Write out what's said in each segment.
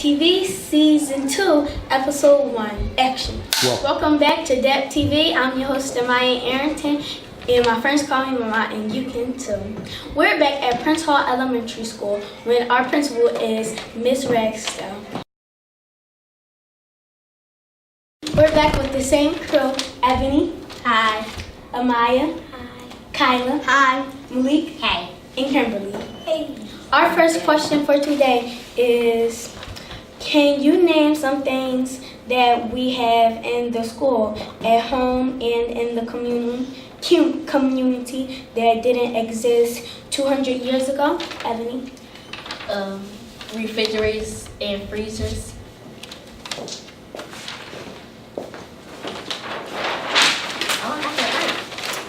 TV Season 2, Episode 1, Action. Welcome back to D.A.A.P TV. I'm your host, Amya Arrington, and my friends call me Mama, and you can too. We're back at Prince Hall Elementary School when our principal is Miss Ragsdale. We're back with the same crew: Ebony. Hi. Amya. Hi. Kyla. Hi. Malik. Hey. And Kimberly. Hey. Our first question for today is, can you name some things that we have in the school, at home, and in the community that didn't exist 200 years ago? Ebony? Refrigerators and freezers.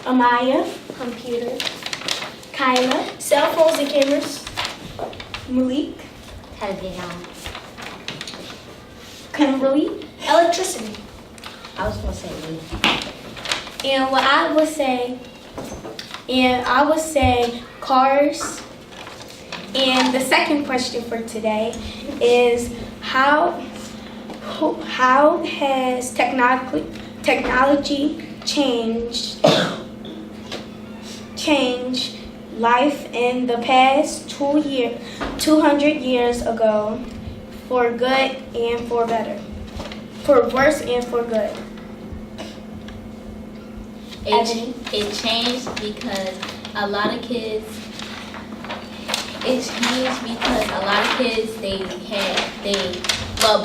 Amya? Computers. Kyla? Cell phones and cameras. Malik? Television. Kimberly? Electricity. I was gonna say weed. And what I would say cars. And the second question for today is, how has technology changed life in the past 200 years ago, for good and for better, for worse and for good? It changed because a lot of kids.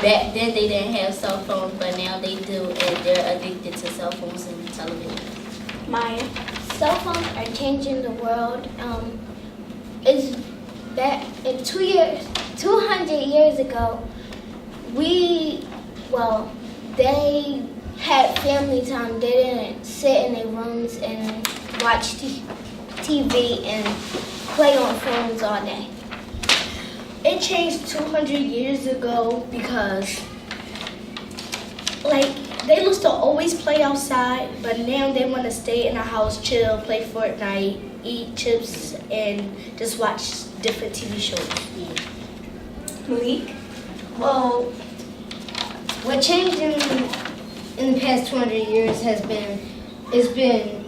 Back then they didn't have cell phones, but now they do, and they're addicted to cell phones and television. Maya? Cell phones are changing the world. It's that in 200 years ago, they had family time. They didn't sit in their rooms and watch TV and play on phones all day. It changed 200 years ago because, they used to always play outside, but now they want to stay in the house, chill, play Fortnite, eat chips, and just watch different TV shows. Malik? Well, what changed in the past 200 years has been, it's been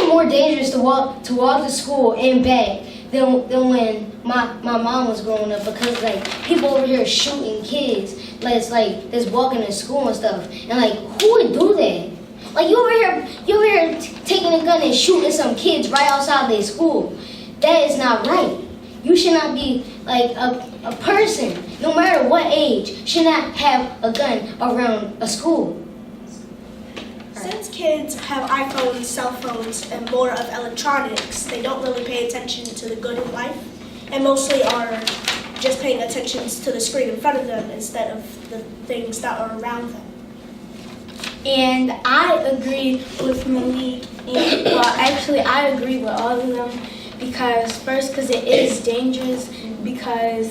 more dangerous to walk to school and back than when my mom was growing up, because people over here shooting kids that's walking to school and stuff, and who would do that? You over here taking a gun and shooting some kids right outside their school. That is not right. You should not be a person, no matter what age, should not have a gun around a school. Since kids have iPhones, cell phones, and more of electronics, they don't really pay attention to the good of life, and mostly are just paying attention to the screen in front of them instead of the things that are around them. And I agree with Mymy. I agree with all of them, because it is dangerous, because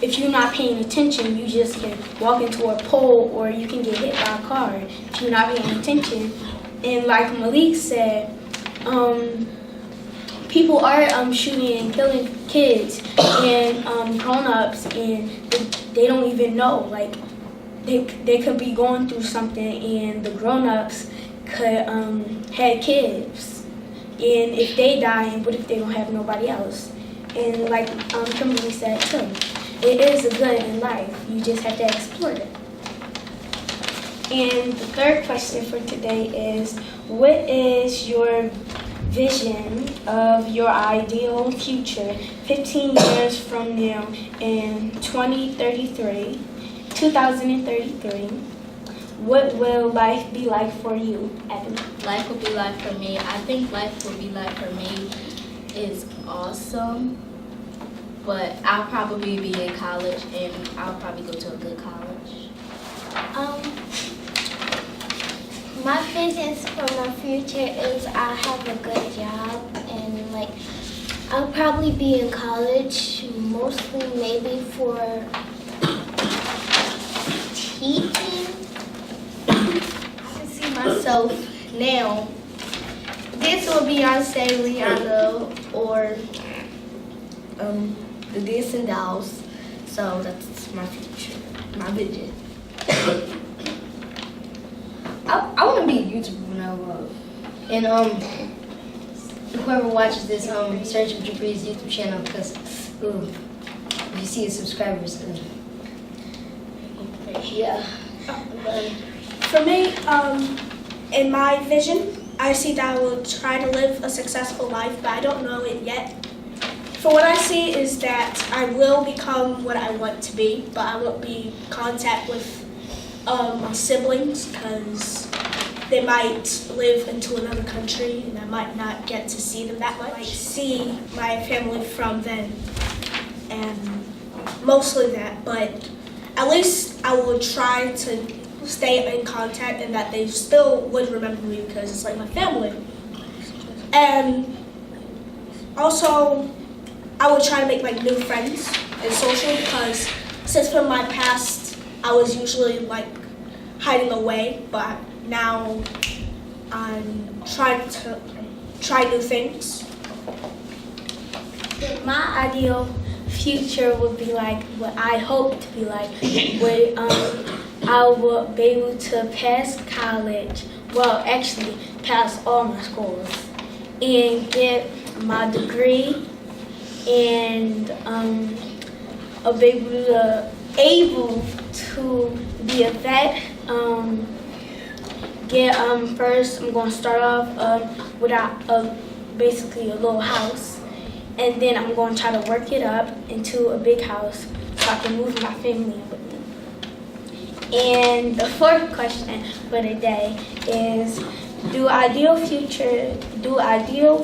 if you're not paying attention, you just can walk into a pole, or you can get hit by a car if you're not paying attention. And like Malik said, people are shooting and killing kids and grown-ups, and they don't even know. They could be going through something, and the grown-ups could have kids. And if they die, and what if they don't have nobody else? And like Kimberly said too, it is a good in life. You just have to explore it. And the third question for today is, what is your vision of your ideal future 15 years from now in 2033? What will life be like for you, Evan? Life will be like for me. I think life will be like for me is awesome, but I'll probably be in college, and I'll probably go to a good college. My visions for my future is I'll have a good job, and I'll probably be in college, mostly maybe for teaching. I can see myself now dancing with Beyonce, Rihanna, or the this and thous. So that's my future, my vision. I want to be a YouTuber when I grow up. And whoever watches this, search for Jabri's YouTube channel because, if you see his subscribers, yeah. For me, in my vision, I see that I will try to live a successful life, but I don't know it yet. For what I see is that I will become what I want to be, but I won't be in contact with my siblings because they might live into another country and I might not get to see them that much. I might see my family from then and mostly that, but at least I will try to stay in contact and that they still would remember me because it's like my family. And also, I would try to make like new friends in social because since from my past, I was usually like hiding away, but now I'm trying to try new things. My ideal future would be like what I hope to be like, where I will be able to pass college, well actually pass all my schools, and get my degree, and I'll be able to be a vet. First I'm going to start off without basically a little house, and then I'm going to try to work it up into a big house so I can move my family in with me. And the fourth question for the day is, do ideal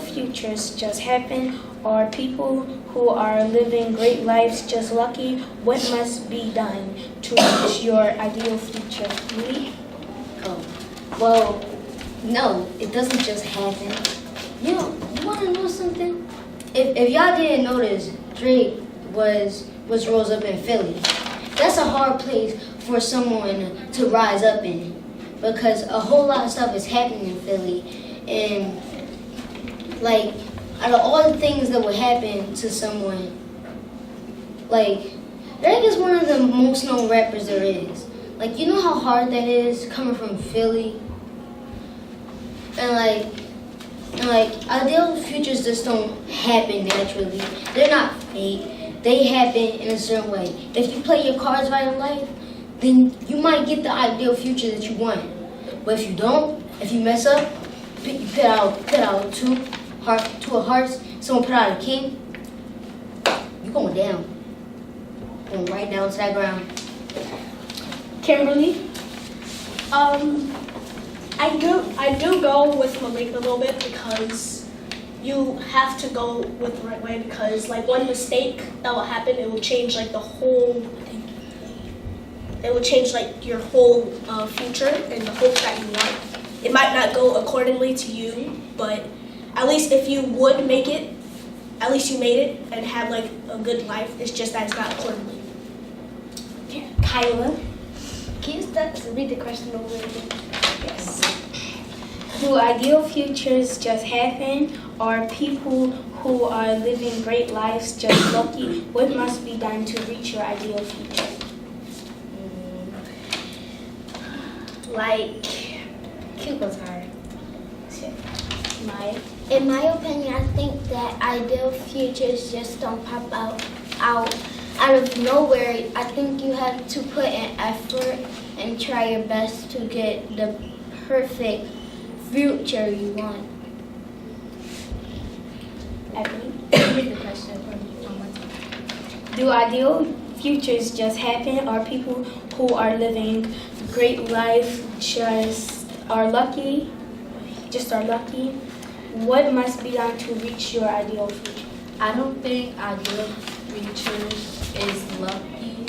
futures just happen, or people who are living great lives just lucky? What must be done to reach your ideal future? Me? Well, no, it doesn't just happen. You want to know something? If y'all didn't notice, Drake was rose up in Philly. That's a hard place for someone to rise up in because a whole lot of stuff is happening in Philly, and like out of all the things that would happen to someone, like Drake is one of the most known rappers there is. Like, you know how hard that is coming from Philly? And like ideal futures just don't happen naturally. They're not fate. They happen in a certain way. If you play your cards right in life, then you might get the ideal future that you want. But if you don't, if you mess up, you put out two of hearts, someone put out a king, you're going down. Going right down to that ground. Kimberly? I do go with Malik a little bit because you have to go with the right way because like one mistake that will happen, it will change like the whole thing. It will change like your whole future and the hope that you want. It might not go accordingly to you, but at least if you would make it, at least you made it and had like a good life. It's just that it's not accordingly. Kyla? Can you read the question over again? Yes. Do ideal futures just happen, or people who are living great lives just lucky? What must be done to reach your ideal future? Like, Cuba's hard. Maya? In my opinion, I think that ideal futures just don't pop out of nowhere. I think you have to put in effort and try your best to get the perfect future you want. Read the question for me one more time. Do ideal futures just happen, or people who are living great life just are lucky? What must be done to reach your ideal future? I don't think ideal futures is lucky.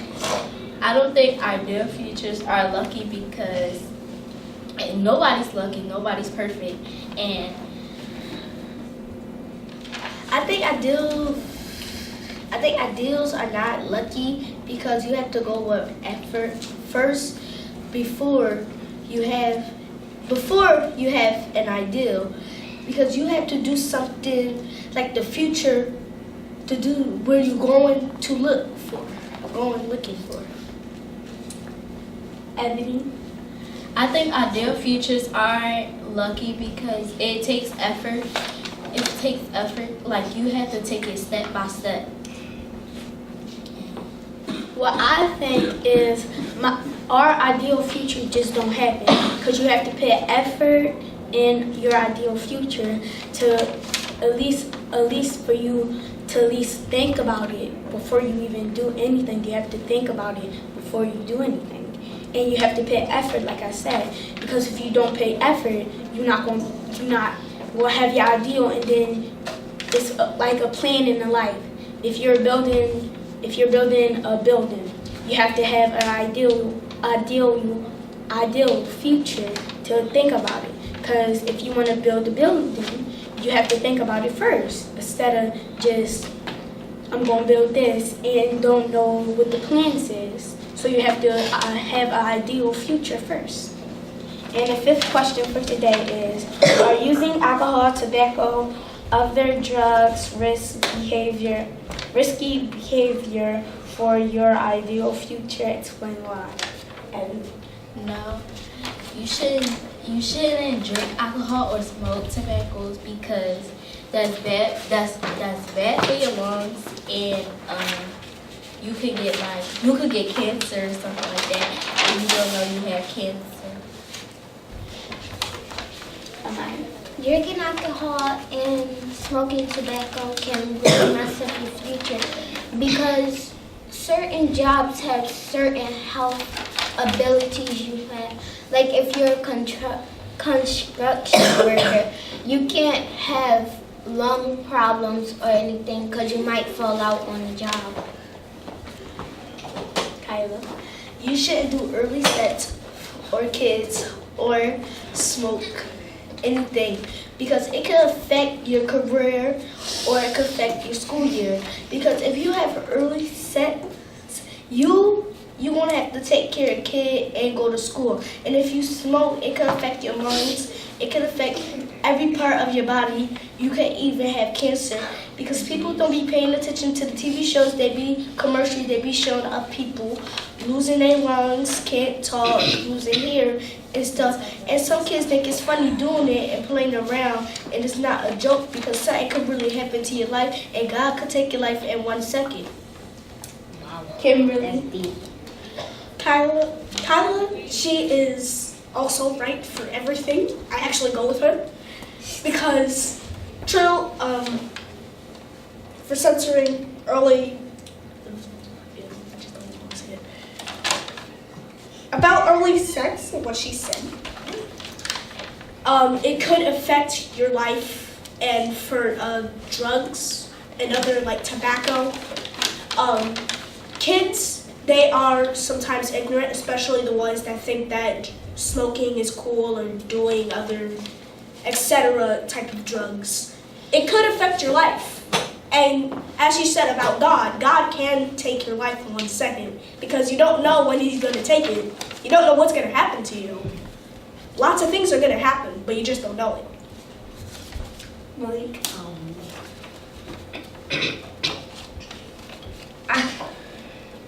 I don't think ideal futures are lucky because nobody's lucky, nobody's perfect, and I think ideals are not lucky because you have to go with effort first before you have an ideal, because you have to do something like the future to do, where you going to look for, going looking for. Ebony? I think ideal futures are lucky because it takes effort. It takes effort. Like you have to take it step by step. What I think is our ideal future just don't happen because you have to put effort in your ideal future to at least for you to at least think about it before you even do anything. You have to think about it before you do anything. And you have to put effort, like I said, because if you don't pay effort, will have your ideal, and then it's like a plan in the life. If you're building a building, you have to have an ideal future to think about it. Because if you want to build a building, you have to think about it first, instead of just, I'm going to build this and don't know what the plan is. So you have to have an ideal future first. And the fifth question for today is, are using alcohol, tobacco, other drugs risky behavior for your ideal future? Explain why. Evan? No, you shouldn't drink alcohol or smoke tobaccos because that's bad. That's bad for your lungs, and you could get cancer or something like that, and you don't know you have cancer. Drinking alcohol and smoking tobacco can really mess up your future because certain jobs have certain health abilities you have. Like if you're a construction worker, you can't have lung problems or anything because you might fall out on the job. Kyla? You shouldn't do early sets or kids or smoke anything because it could affect your career or it could affect your school year. Because if you have early sets, you're going to have to take care of a kid and go to school. And if you smoke, it could affect your lungs. It could affect every part of your body. You could even have cancer because people don't be paying attention to the TV shows. They be commercially, they be showing up people losing their lungs, can't talk, losing hair and stuff. And some kids think it's funny doing it and playing around, and it's not a joke because something could really happen to your life and God could take your life in 1 second. Kimberly? Kyla, she is also right for everything. I actually go with her because for censoring early, about early sex and what she said, it could affect your life, and for drugs and other like tobacco, kids, they are sometimes ignorant, especially the ones that think that smoking is cool or doing other etc. type of drugs. It could affect your life. And as you said about God, God can take your life in 1 second because you don't know when he's going to take it. You don't know what's going to happen to you. Lots of things are going to happen, but you just don't know it. Malik?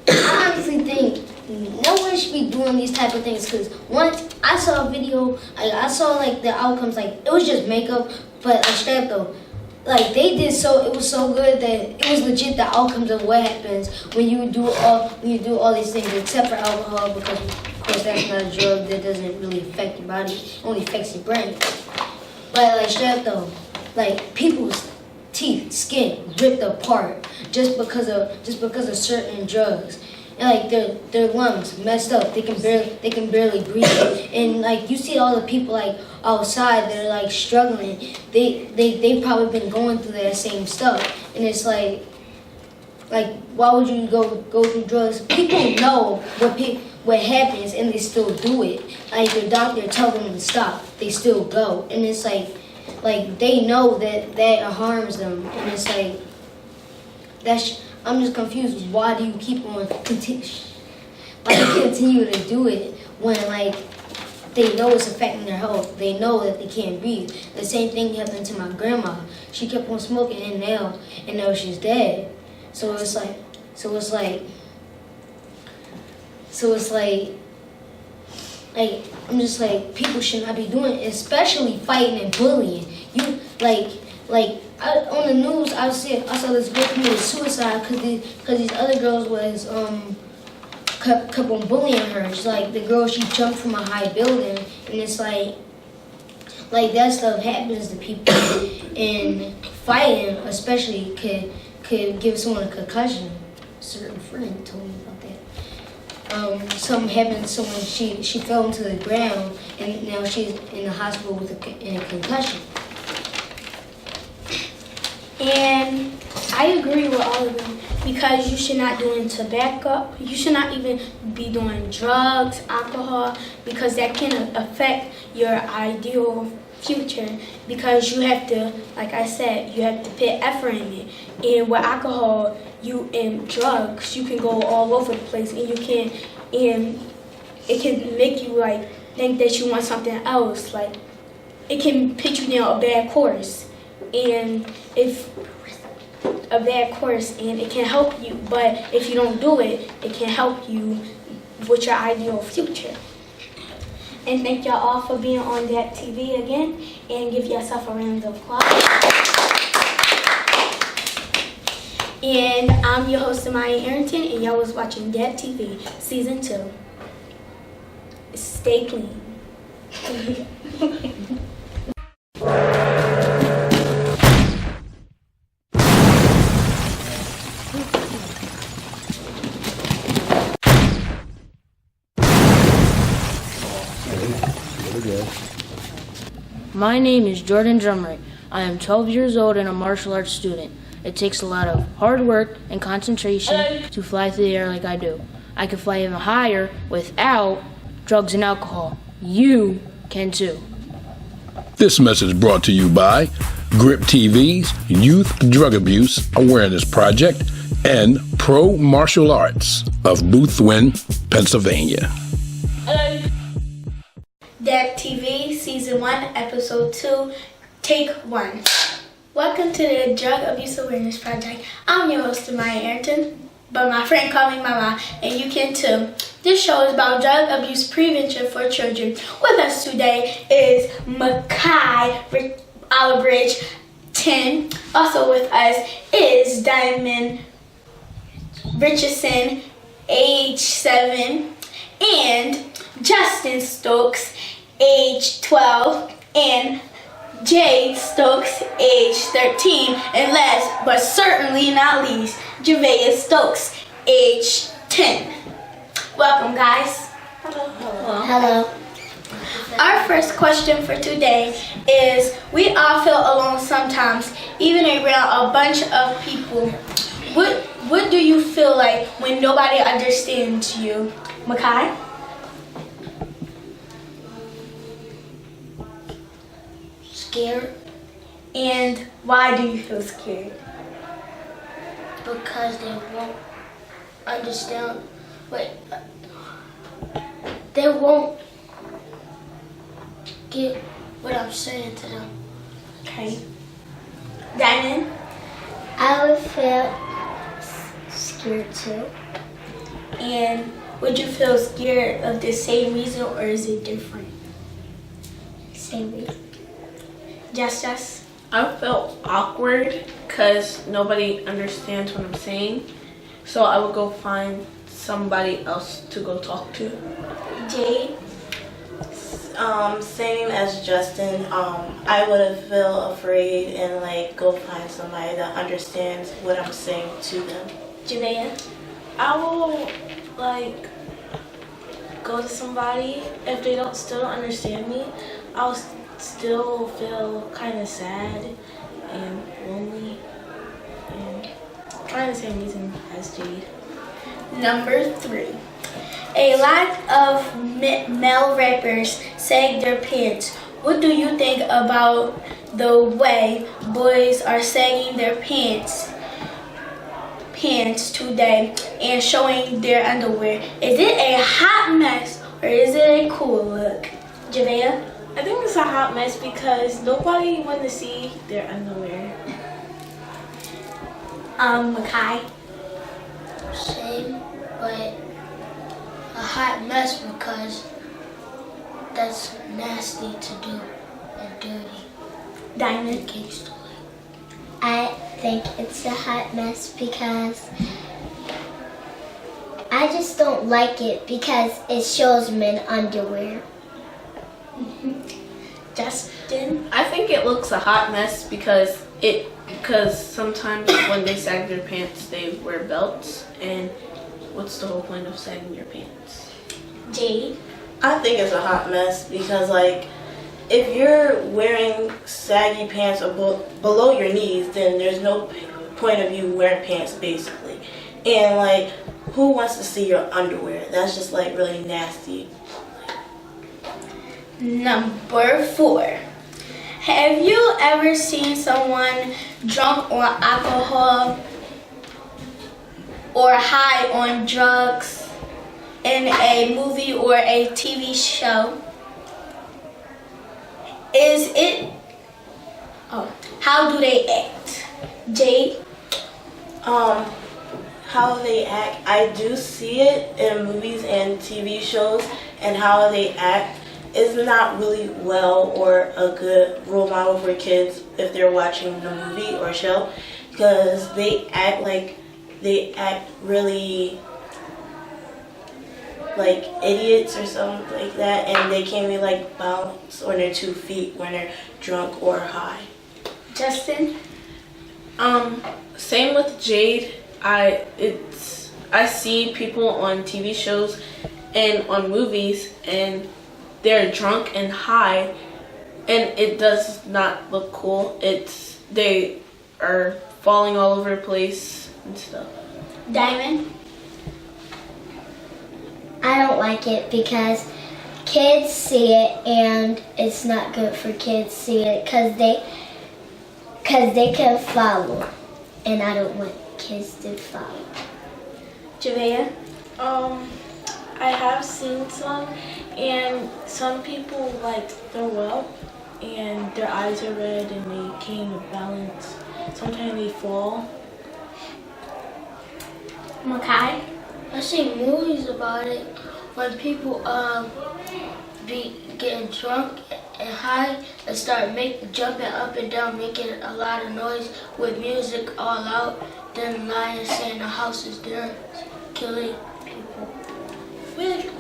I honestly think no one should be doing these type of things because once I saw a video, I saw like the outcomes, like it was just makeup, but like straight up though, like they did it was so good that it was legit the outcomes of what happens when you do all these things except for alcohol, because of course that's not a drug that doesn't really affect your body, it only affects your brain. But like straight up though, like people's teeth, skin ripped apart just because of certain drugs. And like their lungs messed up. They can barely breathe. And like you see all the people like outside, they're like struggling. They've probably been going through that same stuff. And it's like why would you go through drugs? People know what happens and they still do it. Like the doctor tells them to stop, they still go. And it's like they know that harms them. And it's like I'm just confused. Why do you keep on continue to do it when like they know it's affecting their health. They know that they can't breathe. The same thing happened to my grandma. She kept on smoking, and now she's dead. So it's like I'm just like, people should not be doing it, especially fighting and bullying. You on the news, I saw this girl committed suicide because these other girls was kept on bullying her. Just like the girl, she jumped from a high building, and it's like that stuff happens to people, and fighting especially could give someone a concussion. A certain friend told me about that. Something happened to someone. She fell into the ground, and now she's in the hospital with a concussion. And I agree with all of them, because you should not doing tobacco. You should not even be doing drugs, alcohol, because that can affect your ideal future. Because you have to, like I said, you have to put effort in it. And with alcohol, and drugs, you can go all over the place, and it can make you like think that you want something else. Like it can put you down a bad course. And if a bad course, and it can help you, but if you don't do it, it can help you with your ideal future. And thank y'all all for being on D.A.A.P TV again, and give yourself a round of applause. And I'm your host, Mymy Arrington, and y'all was watching D.A.A.P TV Season 2. Stay clean. My name is Jordan Drummer. I am 12 years old and a martial arts student. It takes a lot of hard work and concentration to fly through the air like I do. I can fly even higher without drugs and alcohol. You can too. This message brought to you by GRIP TV's Youth Drug Abuse Awareness Project and Pro Martial Arts of Boothwyn, Pennsylvania. D.A.A.P TV Season 1, Episode 2, Take 1. Welcome to the Drug Abuse Awareness Project. I'm your host, Mymy Arrington, but my friend called me Mama, and you can too. This show is about drug abuse prevention for children. With us today is Makai Alabridge, 10. Also with us is Diamond Richardson, age 7, and Justin Stokes, age 12, and Jade Stokes, age 13, and last but certainly not least, Javea Stokes, age 10. Welcome, guys. Hello. Our first question for today is, we all feel alone sometimes, even around a bunch of people. What do you feel like when nobody understands you? Makai? Scared And why do you feel scared? because they won't understand. They won't get what I'm saying to them. Okay. Diamond? I would feel scared too. And would you feel scared of the same reason, or is it different? Same reason. Just I felt awkward because nobody understands what I'm saying. So I would go find somebody else to go talk to. Jade? Same as Justin. I would feel afraid and go find somebody that understands what I'm saying to them. Javea? I will go to somebody. If they still don't understand me, I'll still feel kind of sad and lonely, and kind of the same reason as Jade. Number 3. A lot of male rappers sag their pants. What do you think about the way boys are sagging their pants today and showing their underwear? Is it a hot mess, or is it a cool look? Javea? I think it's a hot mess because nobody want to see their underwear. Makai? Same, but a hot mess because that's nasty to do and dirty. Diamond? Kids do it. I think it's a hot mess because I just don't like it because it shows men underwear. Justin? I think it looks a hot mess because sometimes when they sag their pants, they wear belts, and what's the whole point of sagging your pants? Jade? I think it's a hot mess because, like, if you're wearing saggy pants below your knees, then there's no point of you wearing pants, basically. And, like, who wants to see your underwear? That's just, like, really nasty. Number 4. Have you ever seen someone drunk on alcohol or high on drugs in a movie or a TV show? How do they act? Jade? How they act, I do see it in movies and TV shows, and how they act is not really well or a good role model for kids if they're watching the movie or show, because they act really like idiots or something like that, and they can't really like balance on their 2 feet when they're drunk or high. Justin? Same with Jade. I see people on TV shows and on movies, and they're drunk and high, and it does not look cool. They are falling all over the place and stuff. Diamond? I don't like it because kids see it and it's not good for kids to see it because they can follow, and I don't want kids to follow. Javea? I have seen some, and some people like throw up and their eyes are red and they can't balance. Sometimes they fall. Makai? I see movies about it when people be getting drunk and high and start jumping up and down, making a lot of noise with music all out, then lying saying the house is theirs, killing people.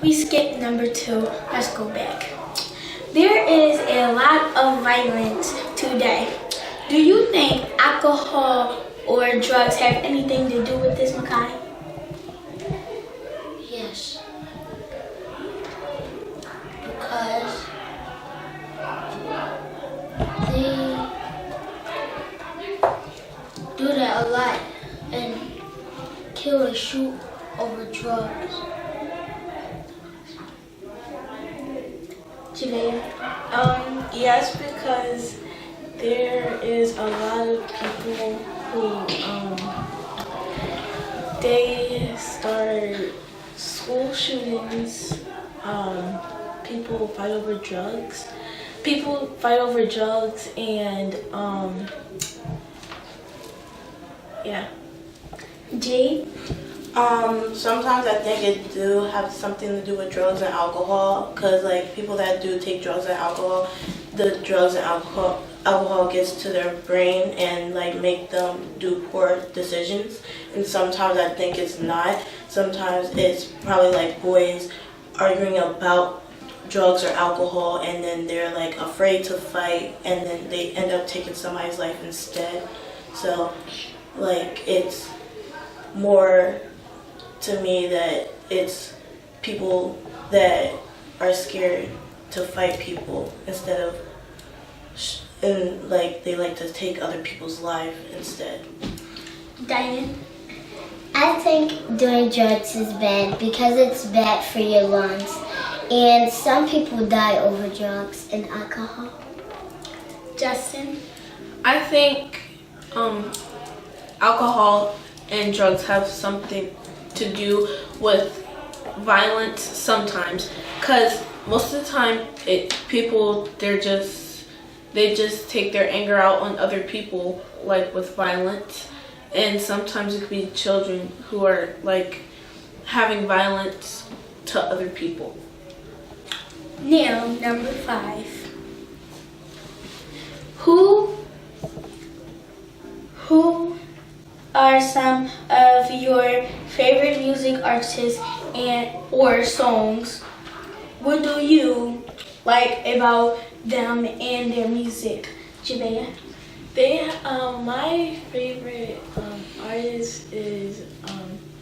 We skipped number 2. Let's go back. There is a lot of violence today. Do you think alcohol or drugs have anything to do with this, Makai? Yes. Because they do that a lot and kill and shoot over drugs. Javea? Yes, because there is a lot of people who they start school shootings. People fight over drugs. People fight over drugs, and yeah. Jade? Sometimes I think it do have something to do with drugs and alcohol, because like people that do take drugs and alcohol, the drugs and alcohol gets to their brain and like make them do poor decisions. And sometimes I think it's not. Sometimes it's probably like boys arguing about drugs or alcohol, and then they're like afraid to fight, and then they end up taking somebody's life instead. So like it's more to me that it's people that are scared to fight people instead of and like they like to take other people's life instead. Diane? I think doing drugs is bad because it's bad for your lungs, and some people die over drugs and alcohol. Justin? I think alcohol and drugs have something to do with violence sometimes, because most of the time, they just take their anger out on other people, like with violence, and sometimes it could be children who are like having violence to other people. Now, number 5. Who are some of your favorite music artists or songs? What do you like about them and their music? Jabea? My favorite artist is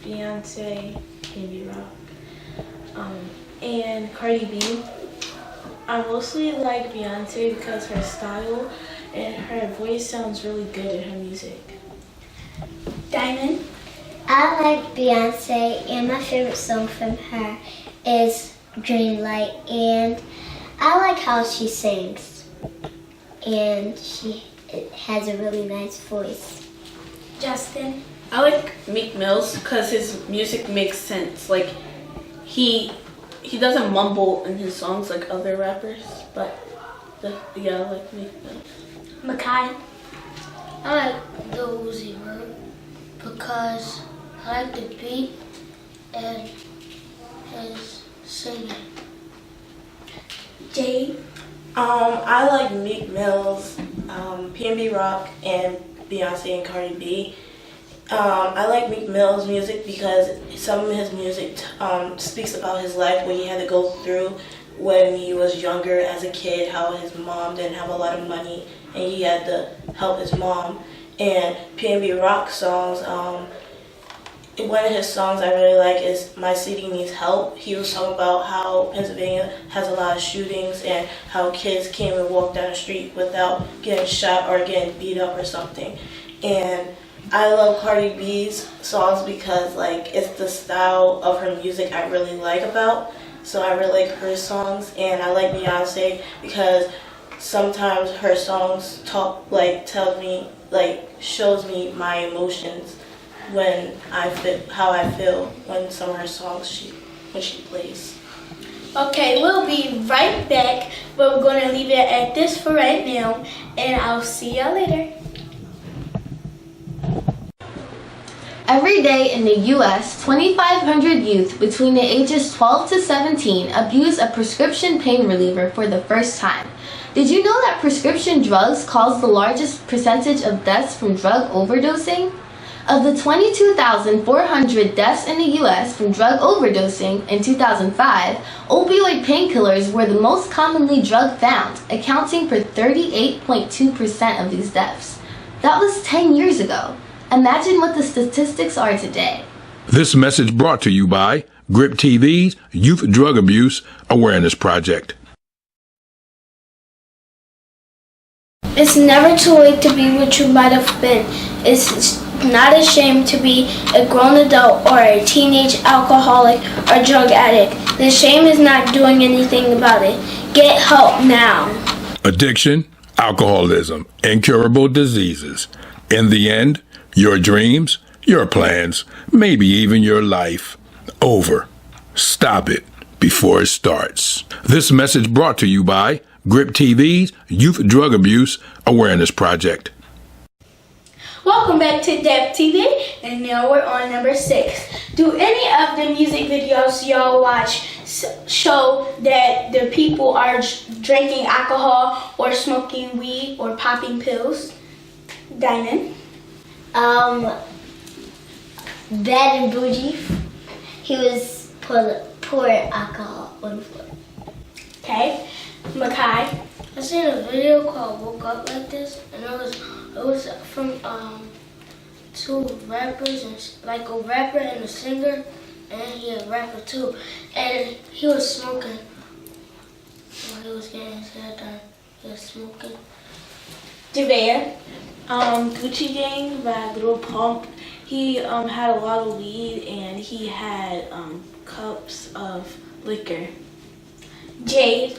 Beyonce, D.A.A.P, and Cardi B. I mostly like Beyonce because her style and her voice sounds really good in her music. Diamond? I like Beyonce, and my favorite song from her is Green Light, and I like how she sings, and she has a really nice voice. Justin? I like Meek Mills because his music makes sense. Like he doesn't mumble in his songs like other rappers, but I like Meek Mills. Makai? I like the Uzi Vert because I like the beat and his singing. Jade? I like Meek Mills, P&B Rock, and Beyonce and Cardi B. I like Meek Mill's music because some of his music speaks about his life, what he had to go through when he was younger as a kid, how his mom didn't have a lot of money and he had to help his mom. And P&B Rock songs, one of his songs I really like is My City Needs Help. He was talking about how Pennsylvania has a lot of shootings and how kids can't even walk down the street without getting shot or getting beat up or something. And I love Cardi B's songs because like it's the style of her music I really like about. So I really like her songs, and I like Beyonce because sometimes her songs shows me my emotions when how I feel when some of her songs when she plays. Okay, we'll be right back, but we're going to leave it at this for right now, and I'll see y'all later. Every day in the U.S., 2,500 youth between the ages 12 to 17 abuse a prescription pain reliever for the first time. Did you know that prescription drugs cause the largest percentage of deaths from drug overdosing? Of the 22,400 deaths in the U.S. from drug overdosing in 2005, opioid painkillers were the most commonly drug found, accounting for 38.2% of these deaths. That was 10 years ago. Imagine what the statistics are today. This message brought to you by GRIP TV's Youth Drug Abuse Awareness Project. It's never too late to be what you might have been. It's not a shame to be a grown adult or a teenage alcoholic or drug addict. The shame is not doing anything about it. Get help now. Addiction, alcoholism, incurable diseases. In the end, your dreams, your plans, maybe even your life, over. Stop it before it starts. This message brought to you by GRIP TV's Youth Drug Abuse Awareness Project. Welcome back to D.A.A.P TV, and now we're on number 6. Do any of the music videos y'all watch show that the people are drinking alcohol or smoking weed or popping pills? Diamond? Bad and Bougie, he was pouring alcohol on the floor. Okay. Makai? I seen a video called Woke Up Like This, and it was from two rappers, and like a rapper and a singer, and he a rapper too, and he was smoking while he was getting his hair done. He was smoking. Jabea? Gucci Gang by Lil Pump. He had a lot of weed and he had cups of liquor. Jade?